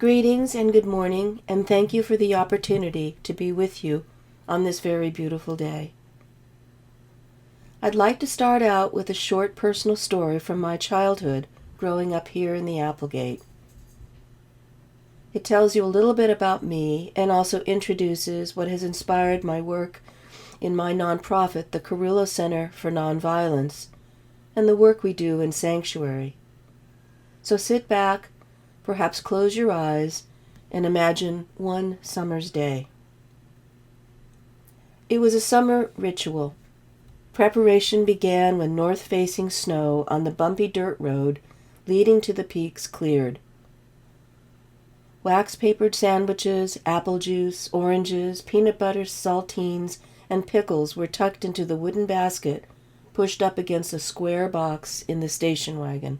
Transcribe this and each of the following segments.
Greetings and good morning, and thank you for the opportunity to be with you on this very beautiful day. I'd like to start out with a short personal story from my childhood growing up here in the Applegate. It tells you a little bit about me and also introduces what has inspired my work in my nonprofit, the Kerulos Center for Nonviolence, and the work we do in Sanctuary. So sit back, perhaps close your eyes, and imagine one summer's day. It was a summer ritual. Preparation began when north-facing snow on the bumpy dirt road leading to the peaks cleared. Wax-papered sandwiches, apple juice, oranges, peanut butter, saltines, and pickles were tucked into the wooden basket pushed up against a square box in the station wagon.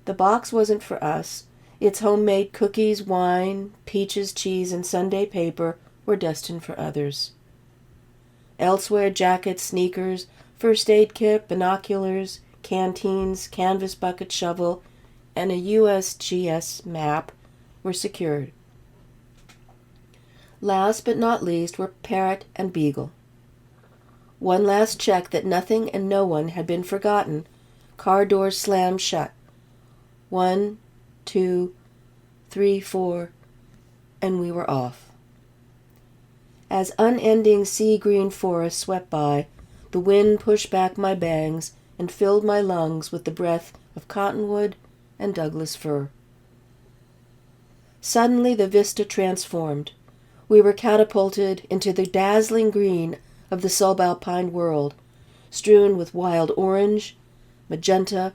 The box wasn't for us. Its homemade cookies, wine, peaches, cheese, and Sunday paper were destined for others. Elsewhere, jackets, sneakers, first aid kit, binoculars, canteens, canvas bucket shovel, and a USGS map were secured. Last but not least were Parrot and Beagle. One last check that nothing and no one had been forgotten. Car doors slammed shut. 1, 2, 3, 4, and we were off. As unending sea-green forest swept by, the wind pushed back my bangs and filled my lungs with the breath of cottonwood and Douglas fir. Suddenly the vista transformed. We were catapulted into the dazzling green of the subalpine world, strewn with wild orange, magenta,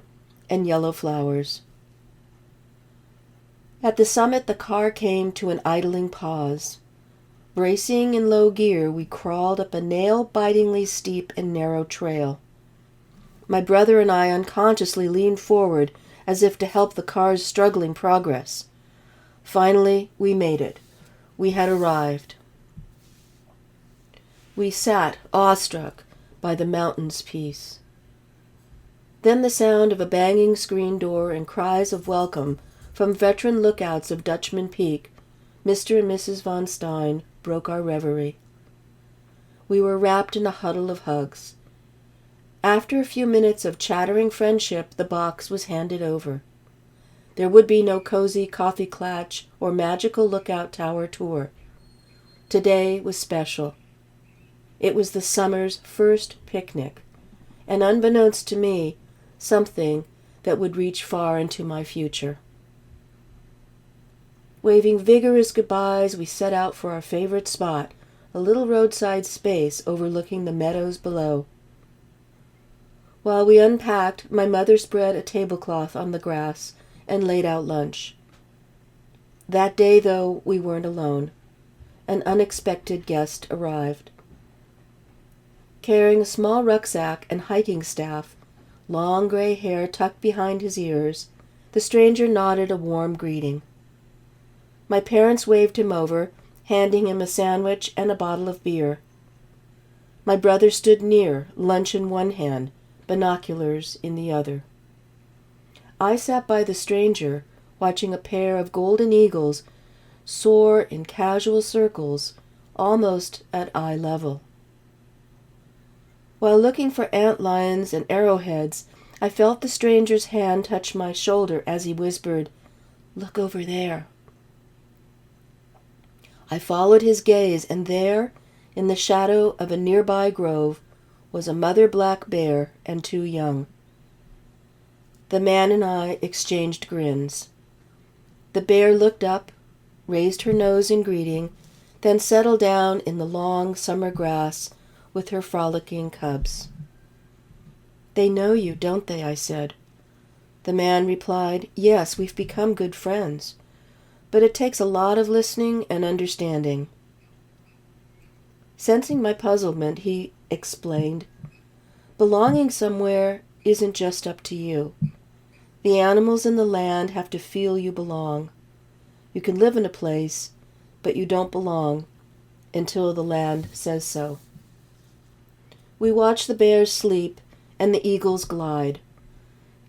and yellow flowers. At the summit, the car came to an idling pause. Bracing in low gear, we crawled up a nail-bitingly steep and narrow trail. My brother and I unconsciously leaned forward as if to help the car's struggling progress. Finally, we made it. We had arrived. We sat, awestruck, by the mountain's peace. Then the sound of a banging screen door and cries of welcome from veteran lookouts of Dutchman Peak, Mr. and Mrs. von Stein, broke our reverie. We were wrapped in a huddle of hugs. After a few minutes of chattering friendship, the box was handed over. There would be no cozy coffee clatch or magical lookout tower tour. Today was special. It was the summer's first picnic, and unbeknownst to me, something that would reach far into my future. Waving vigorous goodbyes, we set out for our favorite spot, a little roadside space overlooking the meadows below. While we unpacked, my mother spread a tablecloth on the grass and laid out lunch. That day, though, we weren't alone. An unexpected guest arrived. Carrying a small rucksack and hiking staff, long gray hair tucked behind his ears, the stranger nodded a warm greeting. My parents waved him over, handing him a sandwich and a bottle of beer. My brother stood near, lunch in one hand, binoculars in the other. I sat by the stranger, watching a pair of golden eagles soar in casual circles, almost at eye level. While looking for antlions and arrowheads, I felt the stranger's hand touch my shoulder as he whispered, "Look over there." I followed his gaze, and there, in the shadow of a nearby grove, was a mother black bear and 2 young. The man and I exchanged grins. The bear looked up, raised her nose in greeting, then settled down in the long summer grass with her frolicking cubs. "They know you, don't they?" I said. The man replied, "Yes, we've become good friends. But it takes a lot of listening and understanding." Sensing my puzzlement, he explained, "Belonging somewhere isn't just up to you. The animals in the land have to feel you belong. You can live in a place, but you don't belong until the land says so." We watched the bears sleep and the eagles glide.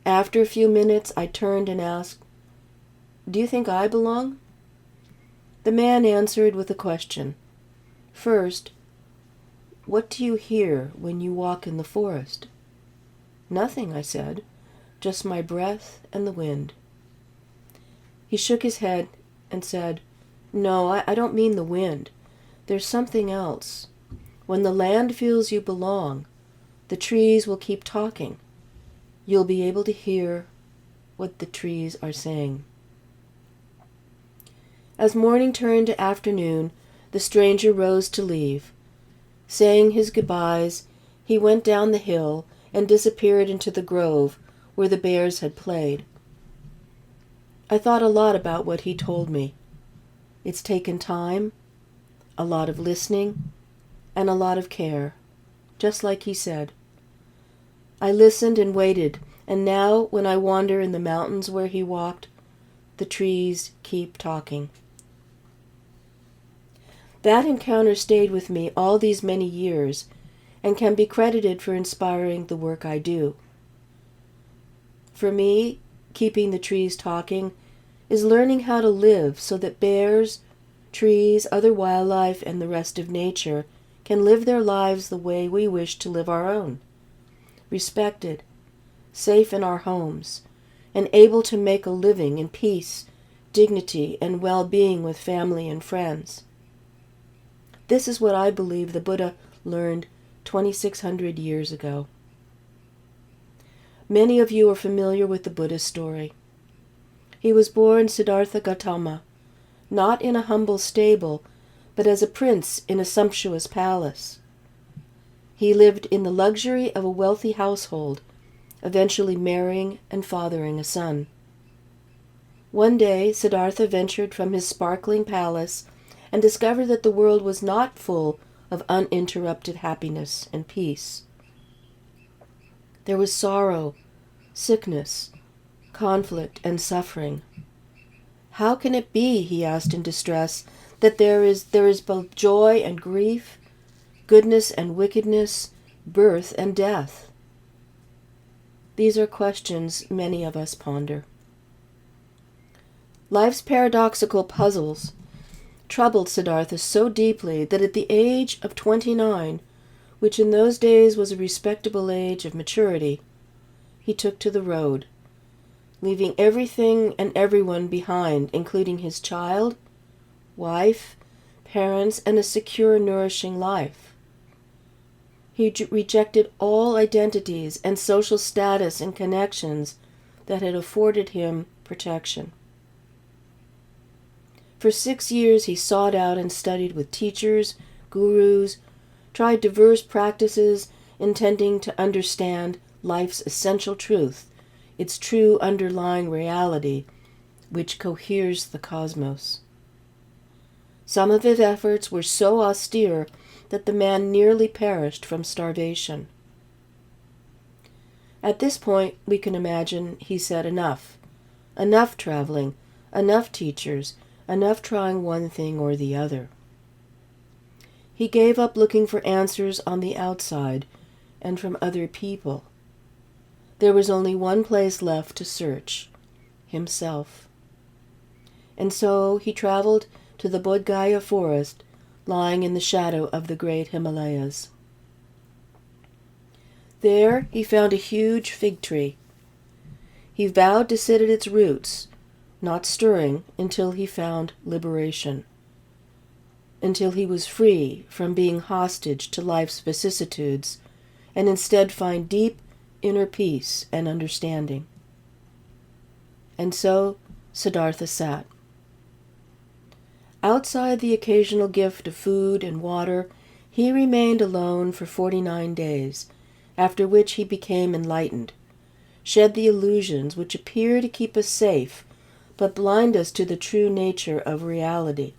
After a few minutes, I turned and asked, Do you think I belong?" The man answered with a question. "First, what do you hear when you walk in the forest?" "Nothing," I said, "just my breath and the wind." He shook his head and said, "No, I don't mean the wind. There's something else. When the land feels you belong, the trees will keep talking. You'll be able to hear what the trees are saying." As morning turned to afternoon, the stranger rose to leave. Saying his goodbyes, he went down the hill and disappeared into the grove where the bears had played. I thought a lot about what he told me. It's taken time, a lot of listening, and a lot of care, just like he said. I listened and waited, and now when I wander in the mountains where he walked, the trees keep talking. That encounter stayed with me all these many years and can be credited for inspiring the work I do. For me, keeping the trees talking is learning how to live so that bears, trees, other wildlife, and the rest of nature can live their lives the way we wish to live our own. Respected, safe in our homes, and able to make a living in peace, dignity, and well-being with family and friends. This is what I believe the Buddha learned 2,600 years ago. Many of you are familiar with the Buddha's story. He was born Siddhartha Gautama, not in a humble stable, but as a prince in a sumptuous palace. He lived in the luxury of a wealthy household, eventually marrying and fathering a son. One day, Siddhartha ventured from his sparkling palace and discovered that the world was not full of uninterrupted happiness and peace. There was sorrow, sickness, conflict, and suffering. "How can it be," he asked in distress, "that there is both joy and grief, goodness and wickedness, birth and death?" These are questions many of us ponder. Life's paradoxical puzzles troubled Siddhartha so deeply that at the age of 29, which in those days was a respectable age of maturity, he took to the road, leaving everything and everyone behind, including his child, wife, parents, and a secure, nourishing life. He rejected all identities and social status and connections that had afforded him protection. For 6 years he sought out and studied with teachers, gurus, tried diverse practices intending to understand life's essential truth, its true underlying reality, which coheres the cosmos. Some of his efforts were so austere that the man nearly perished from starvation. At this point, we can imagine he said enough. Enough traveling, enough teachers, enough trying one thing or the other. He gave up looking for answers on the outside and from other people. There was only one place left to search, himself. And so he traveled to the Bodh Gaya forest, lying in the shadow of the great Himalayas. There he found a huge fig tree. He vowed to sit at its roots, not stirring until he found liberation, until he was free from being hostage to life's vicissitudes, and instead find deep inner peace and understanding. And so Siddhartha sat. Outside the occasional gift of food and water, he remained alone for 49 days, after which he became enlightened, shed the illusions which appear to keep us safe, but blind us to the true nature of reality,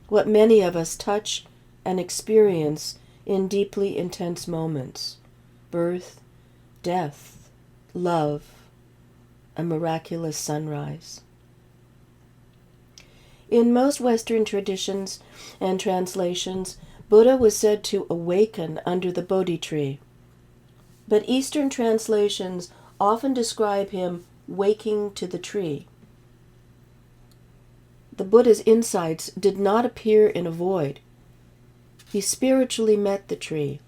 what many of us touch and experience in deeply intense moments: birth, death, love, a miraculous sunrise. In most Western traditions and translations, Buddha was said to awaken under the Bodhi tree, but Eastern translations often describe him waking to the tree. the Buddha's insights did not appear in a void. He spiritually met the tree.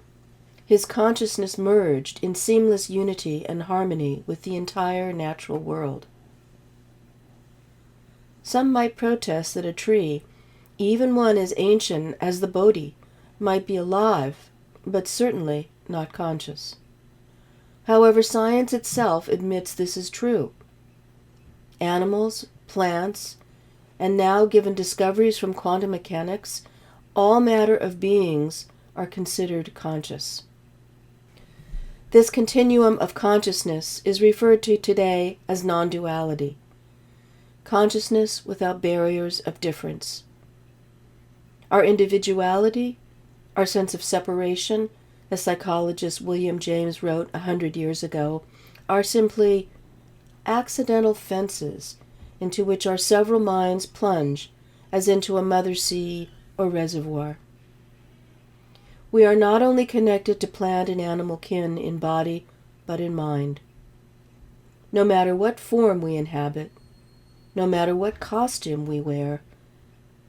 His consciousness merged in seamless unity and harmony with the entire natural world. Some might protest that a tree, even one as ancient as the Bodhi, might be alive, but certainly not conscious. However, science itself admits this is true. Animals, plants, and now, given discoveries from quantum mechanics, all matter of beings are considered conscious. This continuum of consciousness is referred to today as non-duality, consciousness without barriers of difference. Our individuality, our sense of separation, as psychologist William James wrote 100 years ago, are simply accidental fences into which our several minds plunge as into a mother sea or reservoir. We are not only connected to plant and animal kin in body, but in mind. No matter what form we inhabit, no matter what costume we wear,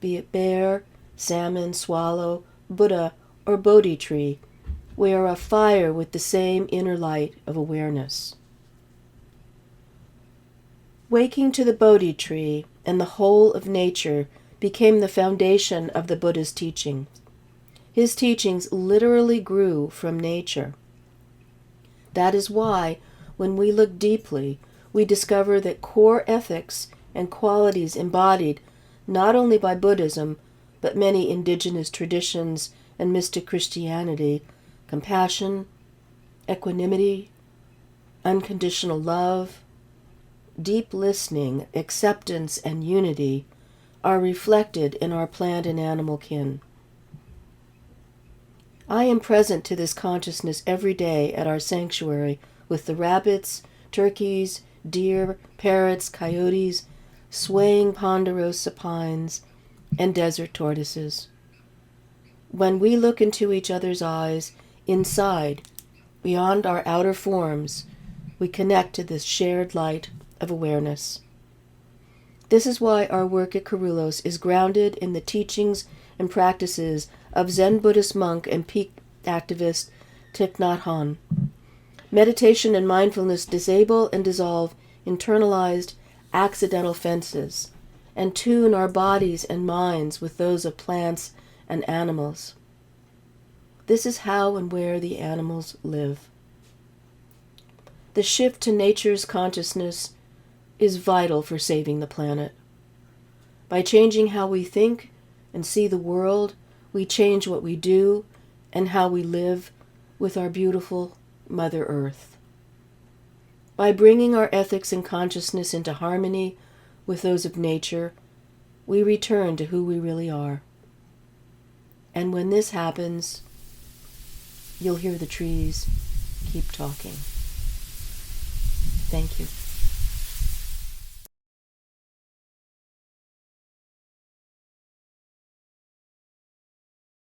be it bear, salmon, swallow, Buddha, or Bodhi tree, we are afire with the same inner light of awareness. Waking to the Bodhi tree and the whole of nature became the foundation of the Buddha's teaching. His teachings literally grew from nature. That is why, when we look deeply, we discover that core ethics and qualities embodied not only by Buddhism, but many indigenous traditions and mystic Christianity, compassion, equanimity, unconditional love, deep listening, acceptance, and unity, are reflected in our plant and animal kin. I am present to this consciousness every day at our sanctuary with the rabbits, turkeys, deer, parrots, coyotes, swaying ponderosa pines, and desert tortoises. When we look into each other's eyes, inside, beyond our outer forms, we connect to this shared light of awareness. This is why our work at Kerulos is grounded in the teachings and practices of Zen Buddhist monk and peak activist Thich Nhat Hanh. Meditation and mindfulness disable and dissolve internalized, accidental fences, and tune our bodies and minds with those of plants and animals. This is how and where the animals live. The shift to nature's consciousness is vital for saving the planet. By changing how we think and see the world, we change what we do and how we live with our beautiful Mother Earth. By bringing our ethics and consciousness into harmony with those of nature, we return to who we really are. And when this happens, you'll hear the trees keep talking. Thank you.